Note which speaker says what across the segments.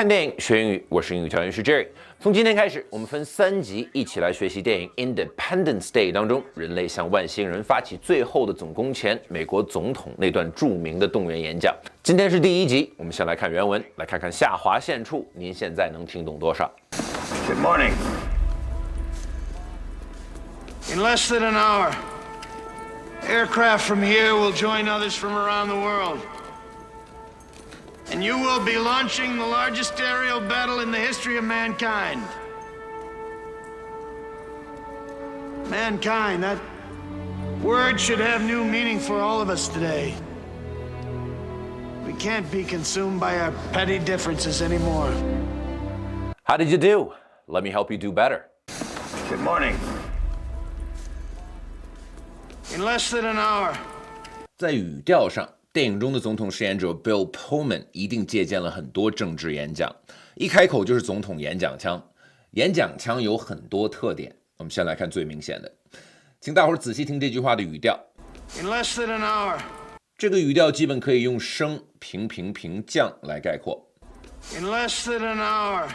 Speaker 1: 看电影学英语，我是英语调音师 Jerry。从今天开始，我们分3集一起来学习电影《Independence Day》当中，人类向外星人发起最后的总攻前，美国总统那段著名的动员演讲。今天是第1集，我们先来看原文，来看看下划线处您现在能听懂多少。
Speaker 2: Good morning. In less than an hour, aircraft from here will join others from around the world. And you will be launching the largest aerial battle in the history of mankind. Mankind, that word should have new meaning for all of us today. We can't be consumed by our petty differences anymore.
Speaker 1: How did you do? Let me help you do better.
Speaker 2: Good morning. In less than an hour.
Speaker 1: 在语调上，电影中的总统饰演者 Bill Pullman 一定借鉴了很多政治演讲，一开口就是总统演讲腔。演讲腔有很多特点，我们先来看最明显的，请大伙儿仔细听这句话的语调。
Speaker 2: In less than an hour.
Speaker 1: 这个语调基本可以用升、平、平、平、降来概括。
Speaker 2: In less than an hour.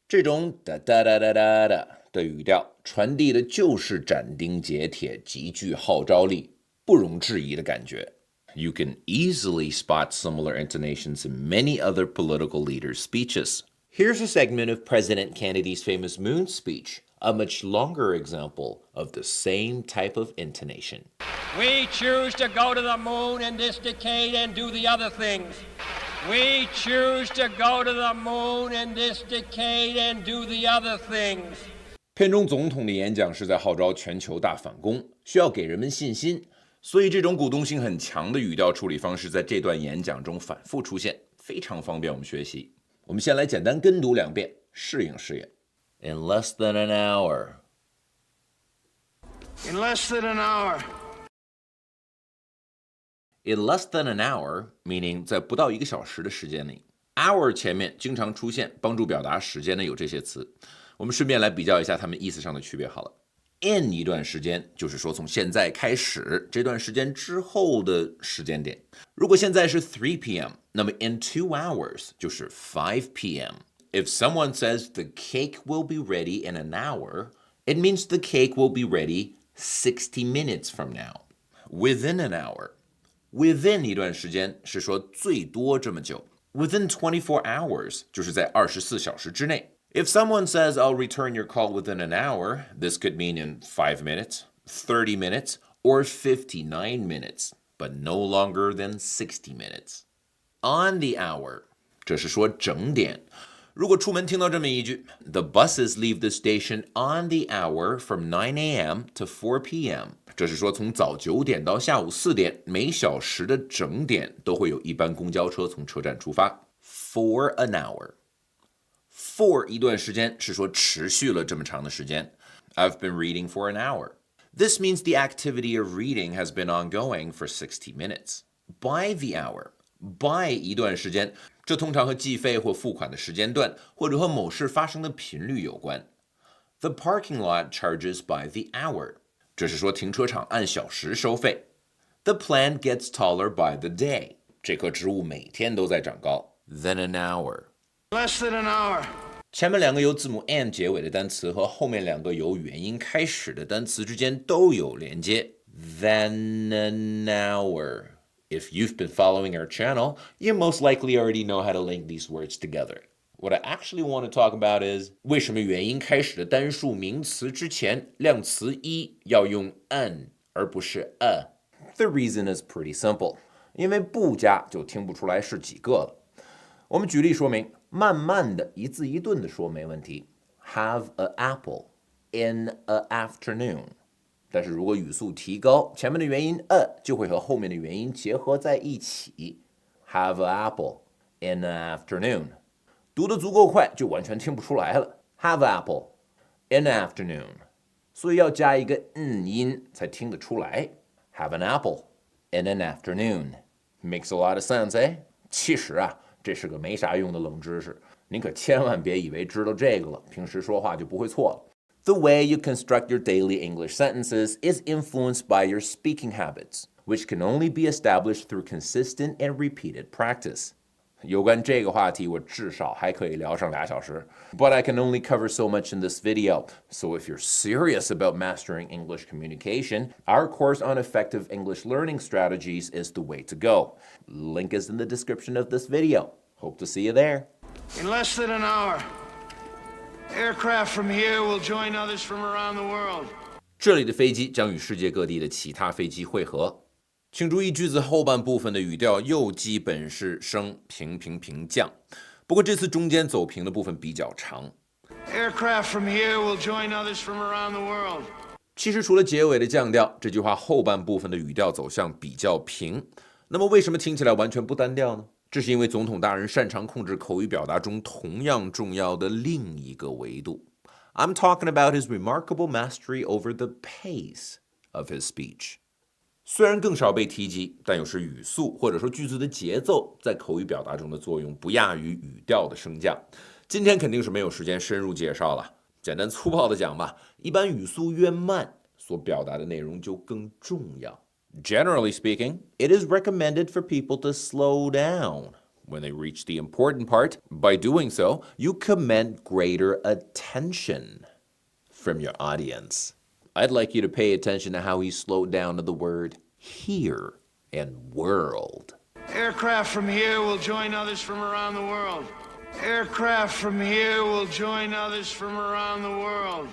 Speaker 1: 这种哒哒哒哒哒哒的语调传递的就是斩钉截铁、极具号召力、不容置疑的感觉。You can easily spot similar intonations in many other political leaders' speeches. Here's a segment of President Kennedy's famous moon speech, a much longer example of the same type of intonation.
Speaker 3: We choose to go to the moon in this decade and do the other things. We choose to go to the moon in this decade and do the other things.
Speaker 1: 片中总统的演讲是在号召全球大反攻，需要给人们信心。所以这种鼓动性很强的语调处理方式在这段演讲中反复出现，非常方便我们学习。我们先来简单跟读2遍，适应适应。In less than an hour.
Speaker 2: In less than an hour.
Speaker 1: In less than an hour, meaning 在不到1个小时的时间里。hour 前面经常出现，帮助表达时间的有这些词。我们顺便来比较一下它们意思上的区别好了。In 一段时间，就是说从现在开始，这段时间之后的时间点。如果现在是3 p.m., 那么 in 2 hours 就是5 p.m. If someone says the cake will be ready in an hour, it means the cake will be ready 60 minutes from now. Within an hour. Within 一段时间是说最多这么久。Within 24 hours 就是在24小时之内。If someone says, I'll return your call within an hour, this could mean in 5 minutes, 30 minutes, or 59 minutes, but no longer than 60 minutes. On the hour, 这是说整点。如果出门听到这么一句 The buses leave the station on the hour from 9 a.m. to 4 p.m. 这是说从早9点到下午4点，每小时的整点都会有一班公交车从车站出发。For an hour.For 一段时间是说持续了这么长的时间。I've been reading for an hour. This means the activity of reading has been ongoing for 60 minutes. By the hour. By 一段时间，这通常和计费或付款的时间段，或者和某事发生的频率有关。The parking lot charges by the hour. 这是说停车场按小时收费。The plant gets taller by the day. 这棵植物每天都在长高。Then an hour.Less
Speaker 2: than an hour.
Speaker 1: 前面2个由字母 and 结尾的单词和后面2个由元音开始的单词之间都有连接。Then an hour. If you've been following our channel, you most likely already know how to link these words together. What I actually want to talk about is 为什么元音开始的单数名词之前量词一要用 an 而不是 a. The reason is pretty simple. 因为不加就听不出来是几个了。我们举例说明，慢慢的一字一顿的说没问题。Have an apple in a afternoon。但是如果语速提高，前面的元音 a 就会和后面的元音结合在一起。Have an apple in an afternoon。读得足够快，就完全听不出来了。Have an apple in an afternoon。所以要加一个音才听得出来。Have an apple in an afternoon。Makes a lot of sense, eh？ 其实啊，这是个没啥用的冷知识，您可千万别以为知道这个了，平时说话就不会错了。The way you construct your daily English sentences is influenced by your speaking habits, which can only be established through consistent and repeated practice. 有关这个话题，我至少还可以聊上2小时。But I can only cover so much in this video. So if you're serious about mastering English communication, our course on effective English learning strategies is the way to go. Link is in the description of this video. Hope to see you there.
Speaker 2: In less than an hour, aircraft from here will join others from around the world.
Speaker 1: 这里的飞机将与世界各地的其他飞机会合。请注意句子后半部分的语调又基本是升平平平降，不过这次中间走平的部分比较长。
Speaker 2: Aircraft from here will join others from around the world.
Speaker 1: 其实除了结尾的降调，这句话后半部分的语调走向比较平。那么为什么听起来完全不单调呢？这是因为总统大人擅长控制口语表达中同样重要的另一个维度。I'm talking about his remarkable mastery over the pace of his speech. 虽然更少被提及，但有时语速或者说句子的节奏在口语表达中的作用不亚于语调的升降。今天肯定是没有时间深入介绍了，简单粗暴的讲吧，一般语速越慢，所表达的内容就更重要。Generally speaking, it is recommended for people to slow down when they reach the important part. By doing so, you command greater attention from your audience. I'd like you to pay attention to how he slowed down to the word here and world.
Speaker 2: Aircraft from here will join others from around the world. Aircraft from here will join others from around the world.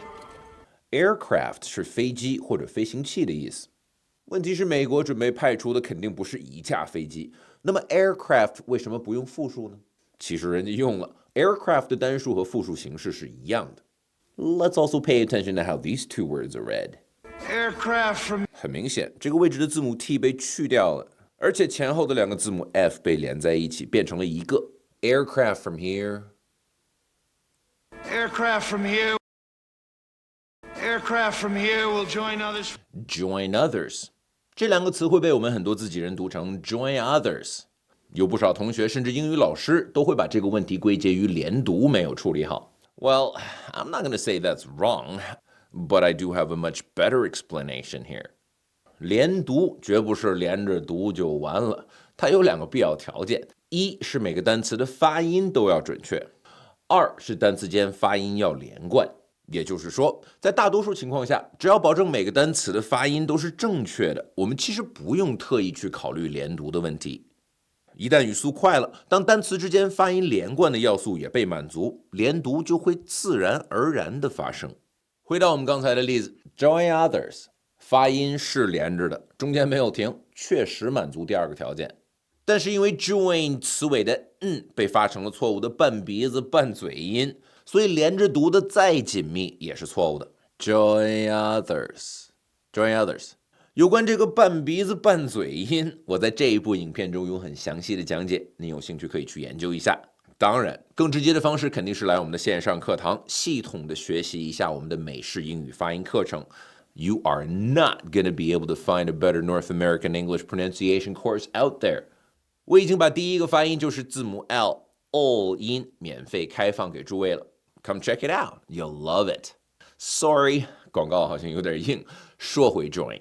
Speaker 1: Aircraft 是飞机或者飞行器的意思。问题是美国准备派出的肯定不是一架飞机，那么 aircraft 为什么不用复数呢？其实人家用了 aircraft 的单数和复数形式是一样的。Let's also pay attention to how these two words are read.
Speaker 2: Aircraft from
Speaker 1: 很明显，这个位置的字母 t 被去掉了，而且前后的2个字母 f 被连在一起，变成了一个 aircraft from here.
Speaker 2: Aircraft from here. Aircraft from here will join others.
Speaker 1: Join others. 这2个词会被我们很多自己人读成 join others。有不少同学甚至英语老师都会把这个问题归结于连读没有处理好。Well, I'm not going to say that's wrong, but I do have a much better explanation here. 连读绝不是连着读就完了，它有2个必要条件：一是每个单词的发音都要准确；2是单词间发音要连贯。也就是说，在大多数情况下，只要保证每个单词的发音都是正确的，我们其实不用特意去考虑连读的问题。一旦语速快了，当单词之间发音连贯的要素也被满足，连读就会自然而然的发生。回到我们刚才的例子 ，join others， 发音是连着的，中间没有停，确实满足第2个条件。但是因为 join 词尾的被发成了错误的半鼻子半嘴音，所以连着读的再紧密也是错误的。Join others. Join others. 有关这个半鼻子半嘴音，我在这一部影片中有很详细的讲解，您有兴趣可以去研究一下。当然，更直接的方式肯定是来我们的线上课堂，系统的学习一下我们的美式英语发音课程。You are not going to be able to find a better North American English pronunciation course out there. 我已经把第1个发音就是字母 L 音免费开放给诸位了。Come check it out. You'll love it. Sorry, 广告好像有点硬。说回 join，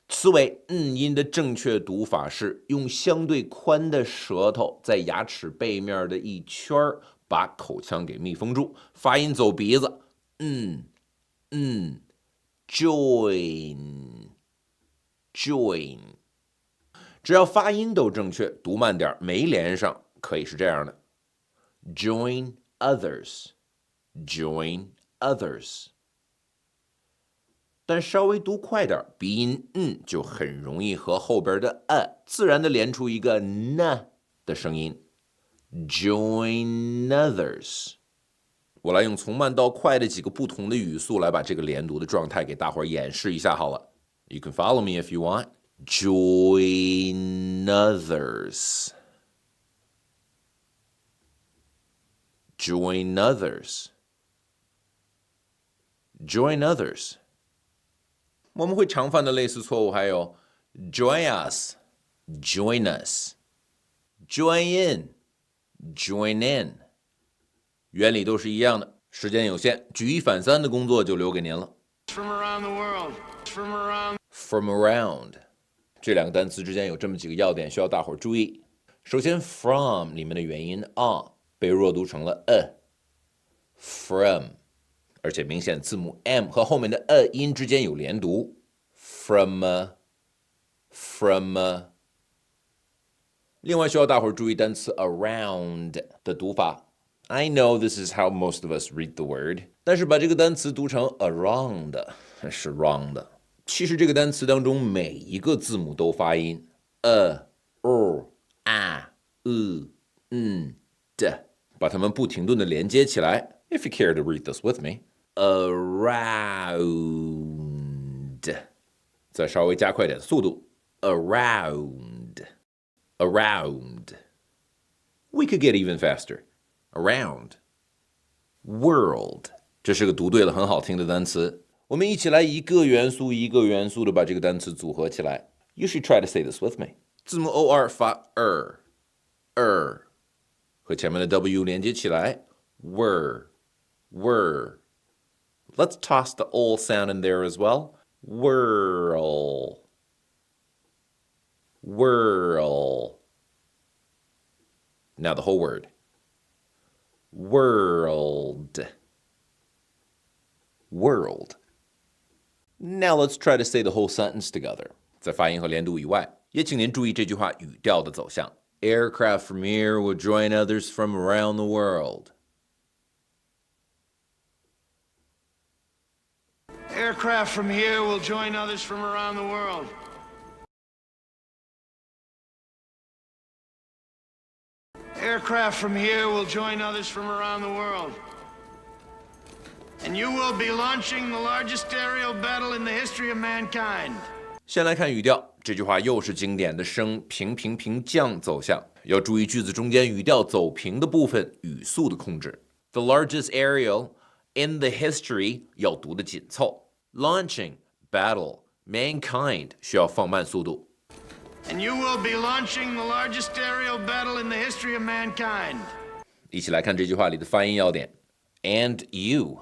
Speaker 1: 词尾音的正确读法是用相对宽的舌头在牙齿背面的一圈把口腔给密封住，发音走鼻子。join。只要发音都正确，读慢点，没连上，可以是这样的 ：join others。Join others， 但稍微读快点，鼻音就很容易和后边的自然的连出一个呢的声音。Join others， 我来用从慢到快的几个不同的语速来把这个连读的状态给大伙儿演示一下好了。You can follow me if you want. Join others. Join others.Join others， 我们会常犯的类似错误还有 join us, join us, join in, join in， 原理都是一样的，时间有限，举一反三的工作就留给您了。
Speaker 2: From around the world.
Speaker 1: From around， 这2个单词之间有这么几个要点需要大伙儿注意。首先 from 里面的元音 被弱读成了from， 而且明显字母 m 和后面的音之间有连读 from。另外需要大伙儿注意单词 around 的读法。I know this is how most of us read the word， 但是把这个单词读成 around 是 wrong 的。其实这个单词当中每一个字母都发音的，把它们不停顿的连接起来。If you care to read this with me， around， 再稍微加快点速度 ，around。We could get even faster. Around. World. 这是个读对了很好听的单词。我们一起来一个元素一个元素的把这个单词组合起来。You should try to say this with me. 字母 OR 发和前面的 W 连接起来 were. Let's toss the O sound in there as well. Whirl. Now the whole word. World. Now let's try to say the whole sentence together. 在发音和连读以外，也请您注意这句话语调的走向。Aircraft from here will join others from around the world.
Speaker 2: Aircraft from here will join others from around the world. Aircraft from here will join others from around the world. And you will be launching the largest aerial battle in the history of mankind.
Speaker 1: 先来看语调，这句话又是经典的升平平平降走向，要注意句子中间语调走平的部分语速的控制。The largest aerial in the history 要读得紧凑 ，launching battle mankind 需要放慢速度。
Speaker 2: And you will be launching the largest aerial battle in the history of mankind.
Speaker 1: 一起来看这句话里的发音要点。And you.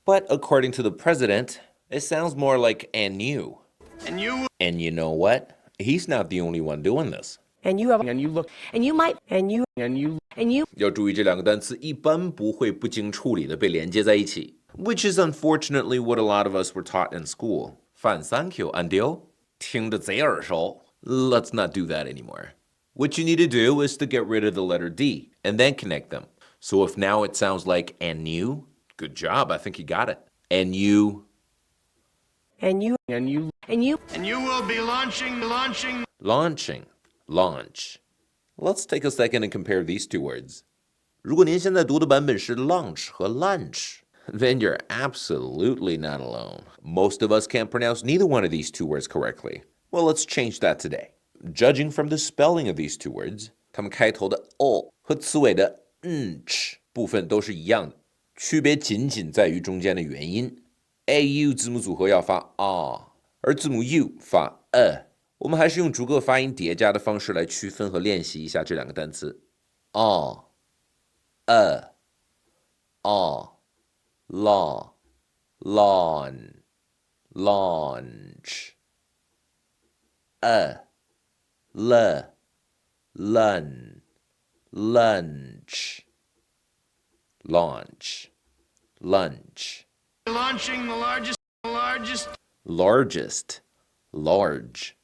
Speaker 1: But according to the president, it sounds more like and you.
Speaker 2: And you.
Speaker 1: And you know what? He's not the only one doing this.
Speaker 4: And you have, and you look, and you might, and you, and you, and you.
Speaker 1: 要注意这两个单词一般不会不经处理的被连接在一起 ，which is unfortunately what a lot of us were taught in school. 反 thank you, and you 听着贼耳熟。Let's not do that anymore. What you need to do is to get rid of the letter D and then connect them. So if now it sounds like and you, good job, I think you got it. And you.
Speaker 4: And you, and you, and you.
Speaker 2: And you will be launching.
Speaker 1: Launch. Let's take a second and compare these two words. 如果您现在读的版本是 launch 和 lunch, then you're absolutely not alone. Most of us can't pronounce neither one of these two words correctly. Well, let's change that today. Judging from the spelling of these two words, 它们开头的 o 和词尾的 ch 部分都是一样的，区别仅仅在于中间的元音。au 字母组合要发 a， 而字母 u 发 我们还是用逐个发音叠加的方式来区分和练习一下这两个单词。law, lawn, launch. Lunch.
Speaker 2: Launching the
Speaker 1: large.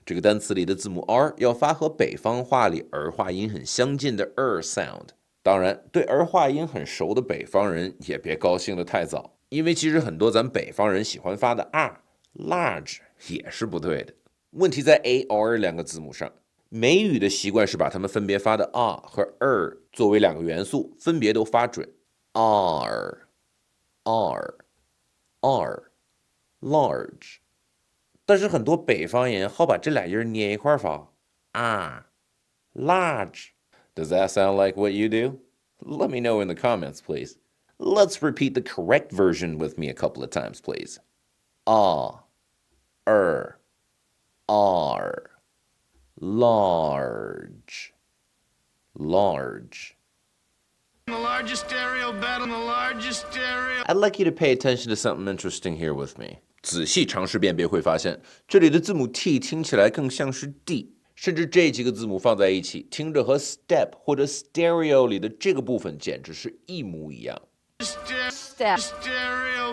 Speaker 1: 这个单词里的字母 R 要发和北方话里儿化音很相近的 sound。当然，对儿化音很熟的北方人也别高兴得太早，因为其实很多咱北方人喜欢发的 large 也是不对的。问题在 AR 两个字母上，美语的习惯是把它们分别发的 和作为两个元素，分别都发准 large。但是很多北方人好把这俩音捏一块发large。Does that sound like what you do? Let me know in the comments, please. Let's repeat the correct version with me a couple of times, please. Large.
Speaker 2: The largest aerial battle, the largest aerial.
Speaker 1: I'd like you to pay attention to something interesting here with me. 仔细尝试辨别会发现，这里的字母 T 听起来更像是 D，甚至这几个字母放在一起，听着和 step 或者 stereo 里的这个部分简直是一模一样。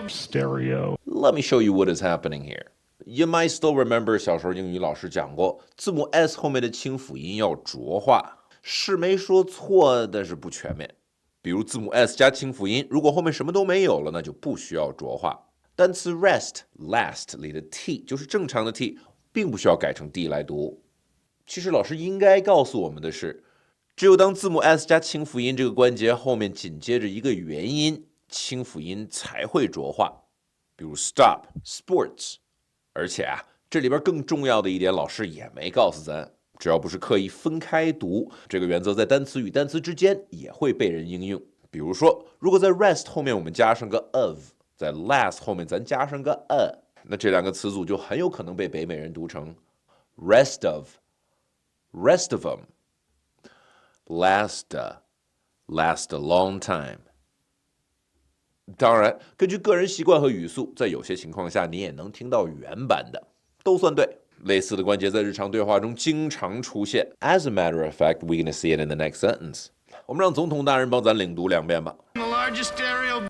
Speaker 2: Stereo.
Speaker 1: Let me show you what is happening here. You might still remember 小时候英语老师讲过，字母 s 后面的清辅音要浊化，是没说错，但是不全面。比如字母 s 加清辅音，如果后面什么都没有了，那就不需要浊化。单词 last 里的 t 就是正常的 t， 并不需要改成 d 来读。其实老师应该告诉我们的是，只有当字母 s 加清辅音这个关节后面紧接着一个元音，清辅音才会浊化。比如 stop, sports。而且这里边更重要的一点，老师也没告诉咱，只要不是刻意分开读，这个原则在单词与单词之间也会被人应用。比如说，如果在 rest 后面我们加上个 of， 在 last 后面咱加上个 a， 那这两个词组就很有可能被北美人读成 rest of them, last a long time。当然，根据个人习惯和语速，在有些情况下你也能听到原版的，都算对。类似的关节在日常对话中经常出现。As a matter of fact, we're gonna see it in the next sentence. 我们让总统大人帮咱领读2遍吧。
Speaker 2: The largest stereo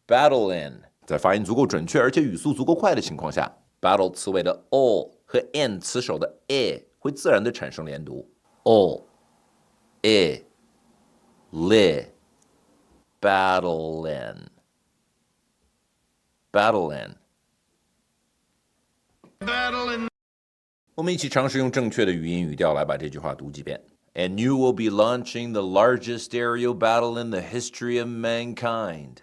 Speaker 1: battle in， 在发音足够准确而且语速足够快的情况下 ，battle 词尾的 all 和 in 词首的 e 会自然的产生连读。all li battle in。我们一起尝试用正确的语音语调来把这句话读几遍。And you will be launching the largest stereo battle in the history of mankind.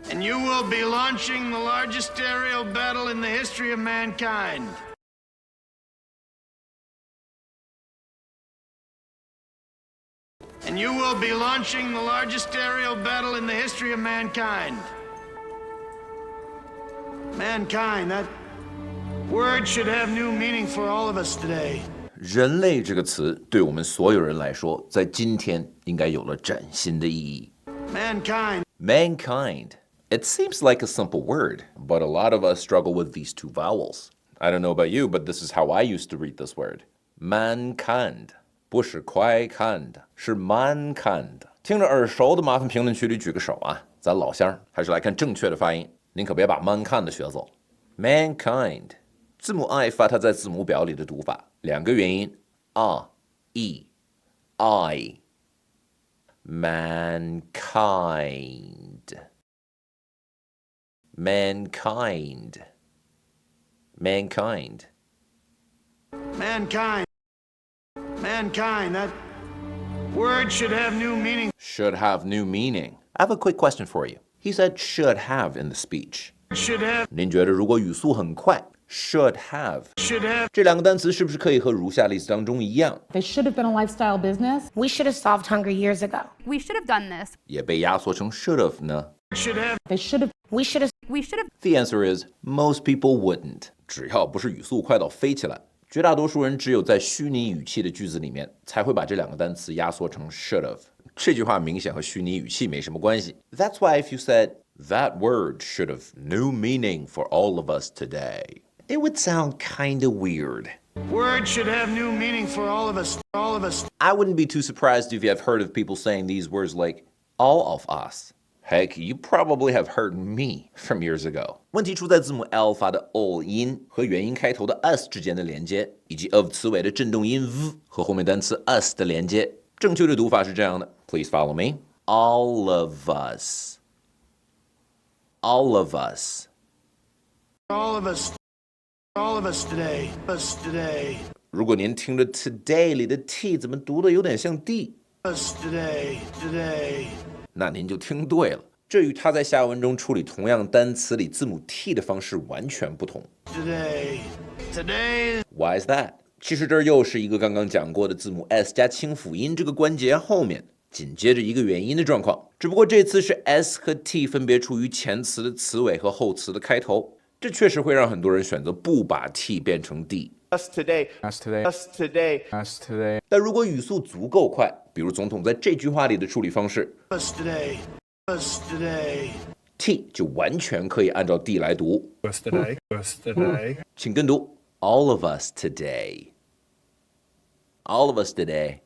Speaker 2: And you will be launching the largest stereo battle in the history of mankind. And you will be launching the largest stereo battle in the history of mankind. Mankind, that word should have new meaning for all of us today.
Speaker 1: 人类这个词对我们所有人来说，在今天应该有了崭新的意义。Mankind. It seems like a simple word, but a lot of us struggle with these two vowels. I don't know about you, but this is how I used to read this word. Mankind. 不是快看的，是慢看的。听着耳熟的，麻烦评论区里举个手啊！咱老乡还是来看正确的发音，您可别把慢看的学走。Mankind， 字母 I 发它在字母表里的读法，2个元音 e I。Mankind，
Speaker 2: that word should have new meaning.
Speaker 1: Should have new meaning. I have a quick question for you. He said should have in the speech.
Speaker 2: Should have.
Speaker 1: 您觉得如果语速很快 should have 这2个单词是不是可以和如下例子当中一样
Speaker 5: They should have been a lifestyle business.
Speaker 4: We should have solved hunger years ago.
Speaker 6: We should have done this.
Speaker 1: 也被压缩成 should have 呢
Speaker 2: Should have.
Speaker 5: They should have.
Speaker 4: We should have.
Speaker 6: We should have.
Speaker 1: The answer is most people wouldn't. 只要不是语速快到飞起来，绝大多数人只有在虚拟语气的句子里面才会把这2个单词压缩成 should have。这句话明显和虚拟语气没什么关系。That's why if you said that word should have new meaning for all of us today, it would sound kind of weird.
Speaker 2: Word should have new meaning for all of us.
Speaker 1: I wouldn't be too surprised if you have heard of people saying these words like all of us. Heck, you probably have heard me from years ago. 问题出在字母 L 发的 all 音和元音开头的 us 之间的连接，以及 of 词尾的振动音 v 和后面单词 us 的连接。正确的读法是这样的 Please follow me. All of us. All of us.
Speaker 2: All of us. All of us today. Us today.
Speaker 1: 如果您听着 today 里的 t 怎么读的有点像 d
Speaker 2: Us today. Today.
Speaker 1: 那您就听对了，这与他在下文中处理同样单词里字母 t 的方式完全不同。
Speaker 2: Today. Today.
Speaker 1: Why is that? 其实这儿又是一个刚刚讲过的字母 s 加清辅音这个关节后面紧接着一个元音的状况，只不过这次是 s 和 t 分别处于前词的词尾和后词的开头，这确实会让很多人选择不把 t 变成 d，
Speaker 6: Us today.
Speaker 7: Us today.
Speaker 6: Us today.
Speaker 7: Us today.
Speaker 1: 但如果语速足够快，比如总统在这句话里的处理方式
Speaker 2: Us today. Us today.
Speaker 1: T 就完全可以按照 D 来读。
Speaker 7: Us today. Us today.
Speaker 1: 请跟读 All of us today. All of us today.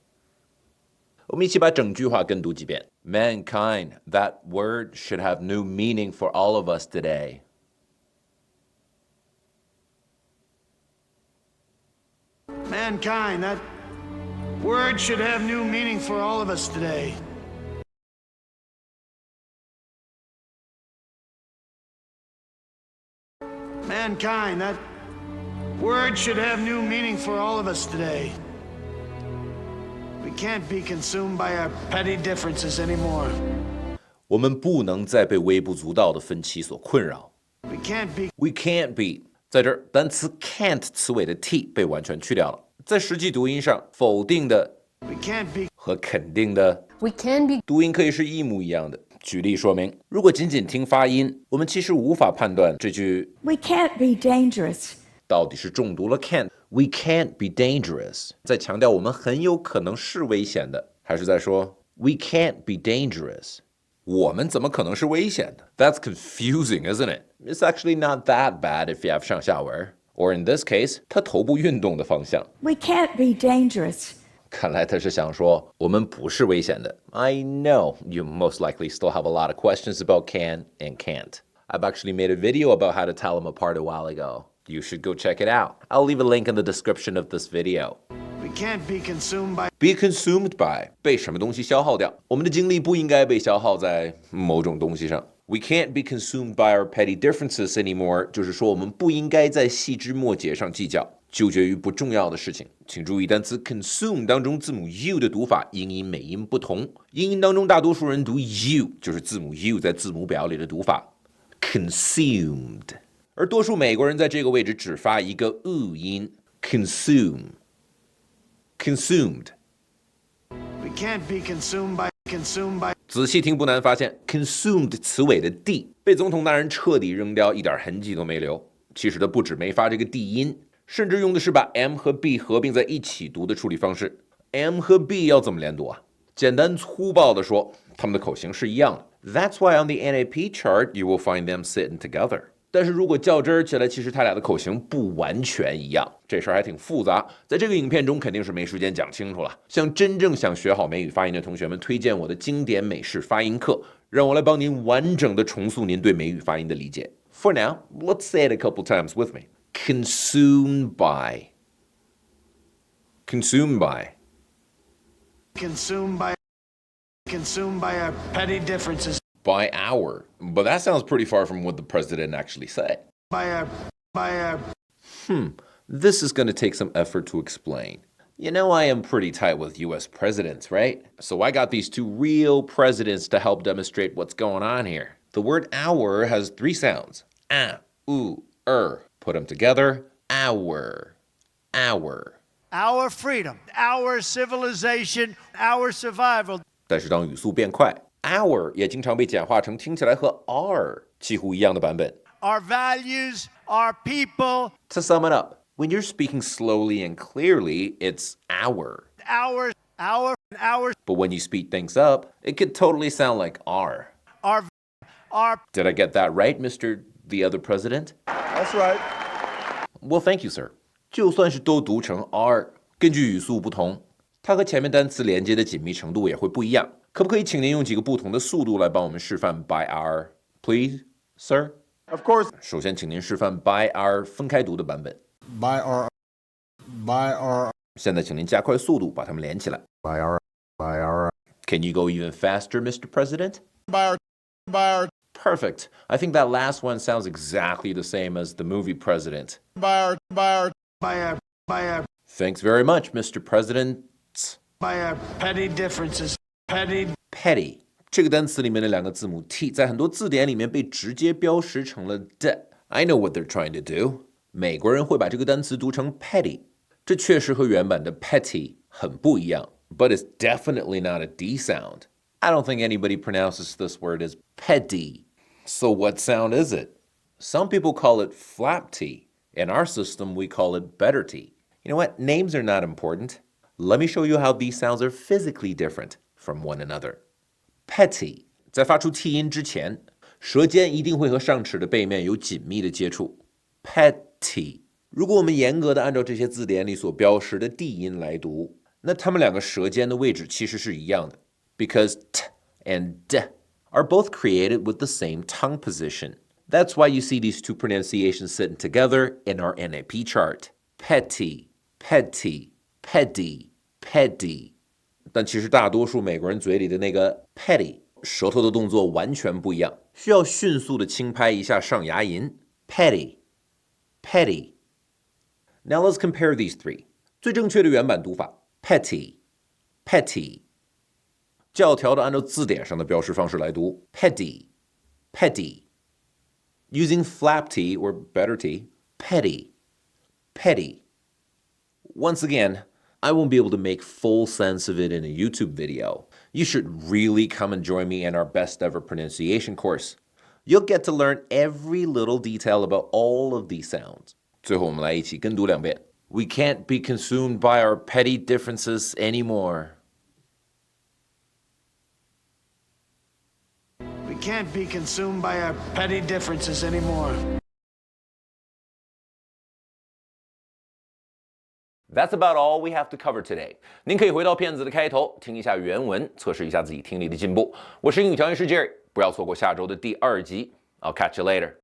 Speaker 1: 我们一起把整句话跟读几遍。Mankind, that word should have new meaning for all of us today.
Speaker 2: Mankind, that word should have new meaning for all of us today. Mankind, that word should have new meaning for all of us today. We can't be consumed by our petty differences anymore.
Speaker 1: 我们不能再被微不足道的分歧所困扰。
Speaker 2: We can't be
Speaker 1: We can't be 在这儿，单词 can't 词尾的 t 被完全去掉了。在实际读音上，否定的
Speaker 2: we can't be
Speaker 1: 和肯定的
Speaker 4: We can be
Speaker 1: 读音可以是一模一样的。举例说明，如果仅仅听发音，我们其实无法判断这句
Speaker 8: We can't be dangerous.
Speaker 1: 到底是重读了 can't。We can't be dangerous， 在强调我们很有可能是危险的，还是在说 We can't be dangerous？ 我们怎么可能是危险的 ？That's confusing, isn't it? It's actually not that bad if you have 上下文 ，or in this case， 它头部运动的方向。
Speaker 8: We can't be dangerous.
Speaker 1: 看来他是想说我们不是危险的。I know you most likely still have a lot of questions about can and can't. I've actually made a video about how to tell them apart a while ago. You should go check it out. I'll leave a link in the description of this video.
Speaker 2: we can't be consumed by
Speaker 1: Be consumed by 被什么东西消耗掉。我们的精力不应该被消耗在某种东西上。We can't be consumed by our petty differences anymore， 就是说我们不应该在细枝末节上计较，纠结于不重要的事情。请注意单词 consume 当中字母 u 的读法，英音美音不同。英音当中大多数人读 u， 就是字母 u 在字母表里的读法 consumed， 而多数美国人在这个位置只发一个 u 音 consumed。
Speaker 2: we can't be consumed by
Speaker 1: 仔细听不难发现 consumed 词尾的 d 被总统大人彻底扔掉，一点痕迹都没留。其实他不止没发这个 d 音，甚至用的是把 m 和 b 合并在一起读的处理方式。 m 和 b 要怎么连读啊？简单粗暴地说，他们的口型是一样的。 That's why on the NAP chart you will find them sitting together。但是如果较真儿起来，其实他俩的口型不完全一样，这事儿还挺复杂。在这个影片中肯定是没时间讲清楚了。向真正想学好美语发音的同学们推荐我的经典美式发音课，让我来帮您完整的重塑您对美语发音的理解。For now, let's say it a couple times with me. Consumed by. Consumed by.
Speaker 2: consumed by our petty differences
Speaker 1: By our. But that sounds pretty far from what the president actually said.
Speaker 2: by our
Speaker 1: This is going to take some effort to explain. You know, I am pretty tight with US presidents, right? So I got these two real presidents to help demonstrate what's going on here. The word our has three sounds. A, U, Put them together. Our.
Speaker 9: Our freedom, our civilization, our survival.
Speaker 1: 但是当语速变快 our 也经常被简化成听起来和 are 几乎一样的版本。
Speaker 9: Our values, our people,
Speaker 1: To sum it up, when you're speaking slowly and clearly, it's our.
Speaker 9: our,
Speaker 1: But when you speed things up, it could totally sound like are.
Speaker 9: our,
Speaker 1: Did I get that right, Mr. the other president?
Speaker 6: That's right.
Speaker 1: Well, thank you, sir. 就算是都读成 are， 根据语速不同，它和前面单词连接的紧密程度也会不一样。可不可以请您用几个不同的速度来帮我们示范 by our, please, sir?
Speaker 6: Of course.
Speaker 1: 首先，请您示范 by our 分开读的版本。
Speaker 7: By our.
Speaker 1: 现在，请您加快速度，把它们连起来。
Speaker 7: By our.
Speaker 1: Can you go even faster, Mr. President?
Speaker 7: By our.
Speaker 1: Perfect. I think that last one sounds exactly the same as the movie President.
Speaker 7: By our.
Speaker 2: by our
Speaker 1: Thanks very much, Mr. President.
Speaker 2: petty differences
Speaker 1: Petty 这个单词里面的两个字母 t 在很多字典里面被直接标识成了 d。 I know what they're trying to do. 美国人会把这个单词读成 petty， 这确实和原版的 petty 很不一样。But it's definitely not a d sound. I don't think anybody pronounces this word as petty. So what sound is it? Some people call it flap t. In our system, we call it better t. You know what? Names are not important. Let me show you how these sounds are physically different from one another. Petty. 在发出 t 音之前，舌尖一定会和上齿的背面有紧密的接触。Petty。如果我们严格的按照这些字典里所标识的 d 音来读，那它们两个舌尖的位置其实是一样的 ，because t and d are both created with the same tongue position. That's why you see these two pronunciations sitting together in our NAP chart. Petty, petty, petty, petty. 但其实大多数美国人嘴里的那个 petty， 舌头的动作完全不一样，需要迅速的轻拍一下上牙龈。Petty, petty.Now let's compare these three. 最正确的原版读法 petty, petty. 教条的按照字典上的标识方式来读 petty, petty. Using flap T or better T, petty, petty. Once again, I won't be able to make full sense of it in a YouTube video. You should really come and join me in our best ever pronunciation course. You'll get to learn every little detail about all of these sounds.最后我们来一起跟读两遍。We can't be consumed by our petty differences anymore.
Speaker 2: We can't be consumed by our petty differences anymore.
Speaker 1: That's about all we have to cover today. 您可以回到片子的开头，听一下原文，测试一下自己听力的进步。我是英语调音师 Jerry， 不要错过下周的第2集。I'll catch you later.